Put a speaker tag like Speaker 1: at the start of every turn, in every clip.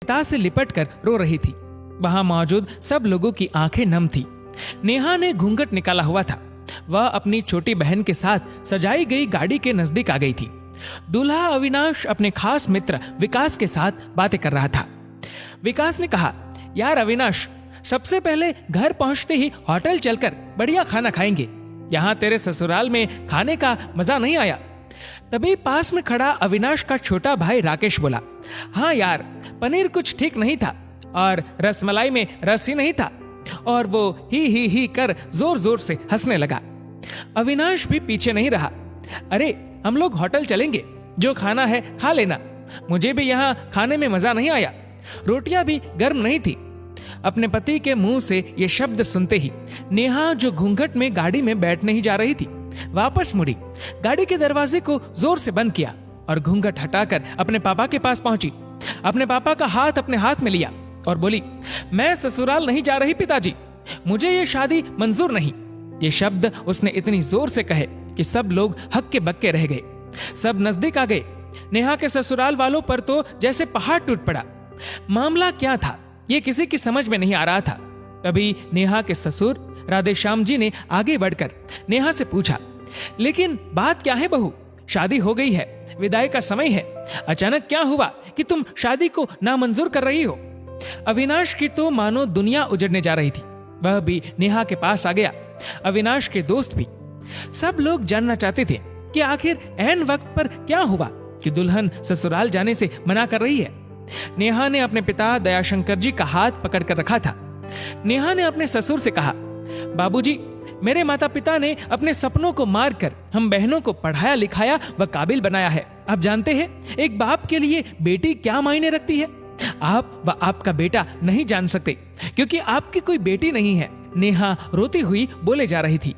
Speaker 1: पिता से लिपट कर रो रही थी। वहां मौजूद सब लोगों की आंखें नम थी। नेहा ने घूंघट निकाला हुआ था। वह अपनी छोटी बहन के साथ सजाई गई गाड़ी के नजदीक आ गई थी। दूल्हा अविनाश अपने खास मित्र विकास के साथ बातें कर रहा था। विकास ने कहा, यार अविनाश, सबसे पहले घर पहुंचते ही होटल चलकर बढ़िया खाना खाएंगे। यहाँ तेरे ससुराल में खाने का मजा नहीं आया। तभी पास में खड़ा अविनाश का छोटा भाई राकेश बोला, हाँ यार, पनीर कुछ ठीक नहीं था और रसमलाई में रस ही नहीं था। और वो ही कर जोर जोर से हंसने लगा। अविनाश भी पीछे नहीं रहा। अरे हम लोग होटल चलेंगे, जो खाना है खा लेना। मुझे भी यहाँ खाने में मजा नहीं आया, रोटियां भी गर्म नहीं थी। अपने पति के मुंह से ये शब्द सुनते ही नेहा, जो घूंघट में गाड़ी में बैठने ही जा रही थी, वापस मुड़ी, गाड़ी के दरवाजे को जोर से बंद किया और घूंघट हटाकर अपने पापा के पास पहुंची। अपने पापा का हाथ अपने हाथ में लिया और बोली, मैं ससुराल नहीं जा रही पिताजी, मुझे ये शादी मंजूर नहीं। ये शब्द उसने इतनी जोर से कहे कि सब लोग हक्के बक्के रह गए। सब नजदीक आ गए। नेहा के ससुराल वालों पर तो जैसे पहाड़ टूट पड़ा। मामला क्या था ये किसी की समझ में नहीं आ रहा था। तभी नेहा के ससुर राधेश्याम जी ने आगे बढ़कर नेहा से पूछा, लेकिन बात क्या है बहू? शादी हो गई है, विदाई का समय है, अचानक क्या हुआ कि तुम शादी को नामंजूर कर रही हो? अविनाश की तो मानो दुनिया उजड़ने जा रही थी। वह भी नेहा के पास आ गया, अविनाश के दोस्त भी। सब लोग जानना चाहते थे कि आखिर ऐन वक्त पर क्या हुआ कि दुल्हन ससुराल जाने से मना कर रही है। नेहा ने अपने पिता दयाशंकर जी का हाथ पकड़ कर रखा था। नेहा ने अपने ससुर से कहा, बाबूजी, मेरे माता पिता ने अपने सपनों को मारकर हम बहनों को पढ़ाया लिखाया व काबिल बनाया है। आप जानते हैं एक बाप के लिए बेटी क्या मायने रखती है। आप व आपका बेटा नहीं जान सकते क्योंकि आपकी कोई बेटी नहीं है। नेहा रोती हुई बोले जा रही थी।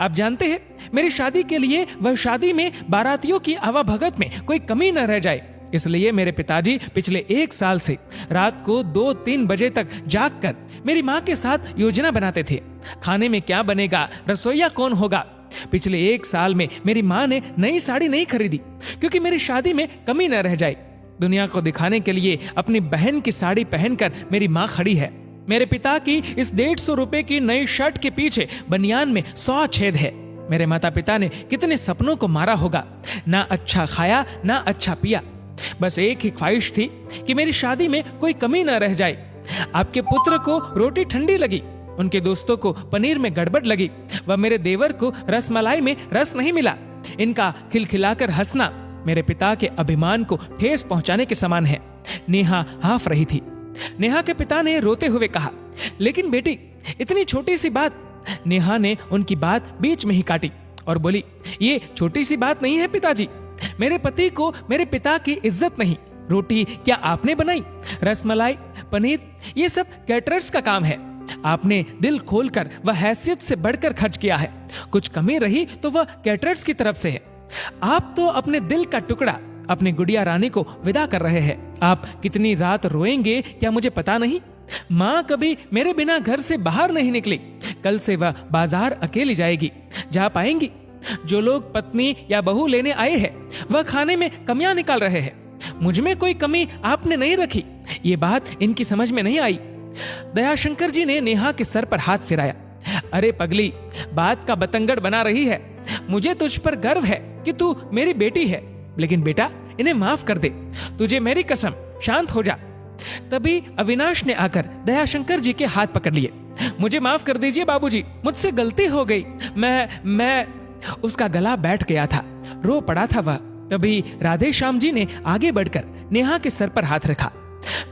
Speaker 1: आप जानते हैं मेरी शादी के लिए वह शादी में बारातियों की आवाभगत में कोई कमी न रह जाए, इसलिए मेरे पिताजी पिछले 1 साल से रात को 2-3 बजे तक जाग कर मेरी माँ के साथ योजना बनाते थे। खाने में क्या बनेगा, रसोईया कौन होगा। पिछले 1 साल में मेरी माँ ने नई साड़ी नहीं खरीदी क्योंकि मेरी शादी में कमी न रह जाए। दुनिया को दिखाने के लिए अपनी बहन की साड़ी पहनकर मेरी माँ खड़ी है। मेरे पिता की इस 150 रुपए की नई शर्ट के पीछे बनियान में 100 छेद है। मेरे माता पिता ने कितने सपनों को मारा होगा, ना अच्छा खाया ना अच्छा पिया। बस एक ही ख्वाहिश थी कि मेरी शादी में कोई कमी न रह जाए। आपके पुत्र को रोटी ठंडी लगी, उनके दोस्तों को पनीर में गड़बड़ लगी व मेरे देवर को रसमलाई में रस नहीं मिला। इनका खिलखिलाकर हंसना मेरे पिता के अभिमान को ठेस पहुंचाने के समान है। नेहा हाफ रही थी। नेहा के पिता ने रोते हुए कहा, लेकिन बेटी, इतनी छोटी सी बात। नेहा ने उनकी बात बीच में ही काटी और बोली, ये छोटी सी बात नहीं है पिताजी। मेरे पति को मेरे पिता की इज्जत नहीं। रोटी क्या आपने बनाई? रसमलाई, पनीर, ये सब कैटरर्स का काम है। आपने दिल खोलकर व हैसियत से बढ़कर खर्च किया है। कुछ कमी रही तो वह कैटरर्स की तरफ से है। आप तो अपने दिल का टुकड़ा अपनी गुड़िया रानी को विदा कर रहे हैं। आप कितनी रात रोएंगे क्या मुझे पता नहीं। माँ कभी मेरे बिना घर से बाहर नहीं निकली। कल से वह बाजार अकेली जाएगी। जा पाएंगी? जो लोग पत्नी या बहू लेने आए हैं वह खाने में कमियां निकाल रहे हैं। मुझ में कोई कमी आपने नहीं रखी। ये बात इनकी समझ में नहीं आई। दयाशंकर जी ने नेहा के सर पर हाथ फिराया। अरे पगली, बात का बतंगड़ बना रही है। मुझे तुझ पर गर्व है कि तू मेरी बेटी है, लेकिन बेटा इन्हें माफ कर दे। तुझे मेरी कसम, शांत हो जा। तभी अविनाश ने आकर दयाशंकर जी के हाथ पकड़ लिए। मुझे माफ कर दीजिए बाबूजी, मुझसे गलती हो गई। मैं उसका गला बैठ गया था, रो पड़ा था वह। तभी राधेश्याम जी ने आगे बढ़कर नेहा के सर पर हाथ रखा।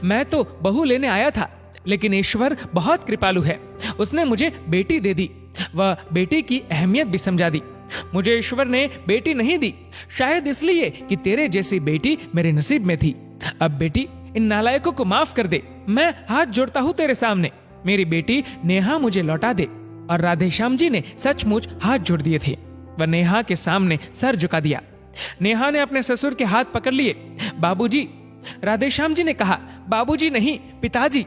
Speaker 1: मैं तो बहू लेने आया था, लेकिन ईश्वर बहुत कृपालु है। उसने मुझे बेटी दे दी, वह बेटी की अहमियत भी समझा दी। मुझे ईश्वर ने बेटी नहीं दी, शायद इसलिए कि तेरे जैसी बेटी मेरे नसीब में थी। अब बेटी, इन नालायकों को माफ कर दे। मैं हाथ जोड़ता हूँ तेरे सामने। मेरी बेटी नेहा मुझे लौटा दे। और राधेश्याम जी ने सचमुच हाथ जोड़ दिए थे। वह नेहा के सामने सर झुका दिया। नेहा ने अपने ससुर के हाथ पकड़ लिए। बाबूजी, राधेश्याम जी ने कहा। बाबूजी नहीं, पिताजी।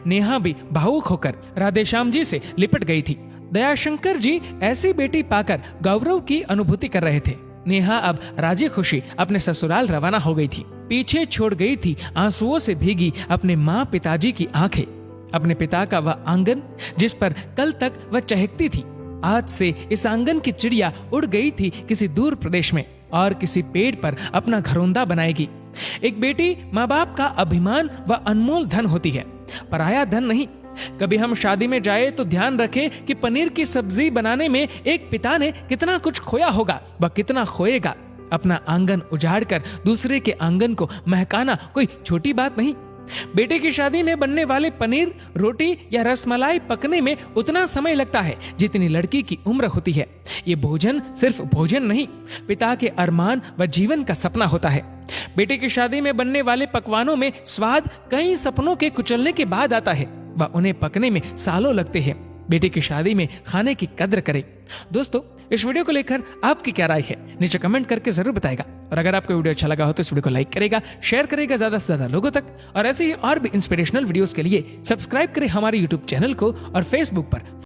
Speaker 1: नेहा भी भावुक होकर राधेश्याम जी से लिपट गई थी। दयाशंकर जी ऐसी बेटी पाकर गौरव की अनुभूति कर रहे थे। नेहा अब राजी खुशी अपने ससुराल रवाना हो गई थी। पीछे छोड़ गई थी आंसुओं से भीगी अपने माँ पिताजी की आंखें, अपने पिता का वह आंगन जिस पर कल तक वह चहकती थी। आज से इस आंगन की चिड़िया उड़ गई थी किसी दूर प्रदेश में और किसी पेड़ पर अपना घरौंदा बनाएगी। एक बेटी माँ बाप का अभिमान व अनमोल धन होती है, पराया धन नहीं। कभी हम शादी में जाए तो ध्यान रखें कि पनीर की सब्जी बनाने में एक पिता ने कितना कुछ खोया होगा व कितना खोएगा। अपना आंगन उजाड़कर दूसरे के आंगन को महकाना कोई छोटी बात नहीं। बेटे की शादी में बनने वाले पनीर, रोटी या रसमलाई पकने में उतना समय लगता है जितनी लड़की की उम्र होती है। ये भोजन सिर्फ भोजन नहीं, पिता के अरमान व जीवन का सपना होता है। बेटे की शादी में बनने वाले पकवानों में स्वाद कई सपनों के कुचलने के बाद आता है व उन्हें पकने में सालों लगते हैं। बेटे की शादी में खाने की कद्र करें। दोस्तों, इस वीडियो को लेकर आपकी क्या राय है नीचे कमेंट करके जरूर बताएगा। और अगर आपको वीडियो अच्छा लगा हो तो इस वीडियो को लाइक करेगा, शेयर करेगा ज्यादा से ज्यादा लोगों तक। और ऐसे ही और भी इंस्पिरेशनल वीडियोस के लिए सब्सक्राइब करें हमारे यूट्यूब चैनल को और फेसबुक पर